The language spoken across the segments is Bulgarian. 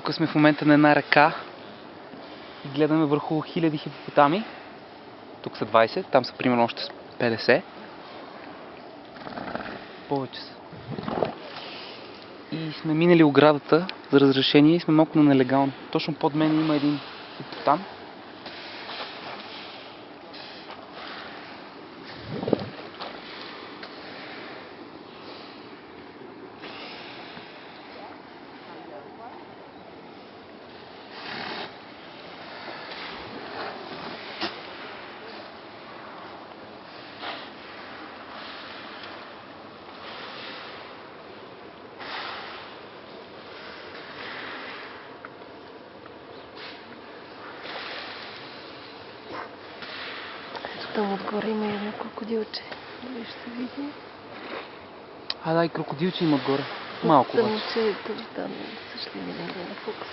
Тук сме в момента на една река и гледаме върху хиляди хипопотами. Тук са 20, там са примерно още 50. Повече са. И сме минали оградата за разрешение и сме малко на нелегално. Точно под мен има един хипопотам. Там отгоре има едно крокодилче. Дали ще види? Да, и крокодилче има отгоре. Малко Само, обаче. че там също не е на фокус.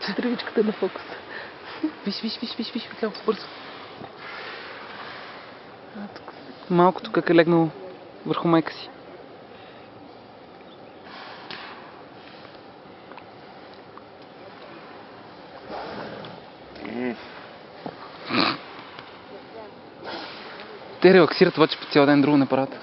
Че тръвичката е на фокус. Виж, как бързо. Тук. Малкото как е легнало върху майка си. Те релаксират, обаче по цял ден друго не правят.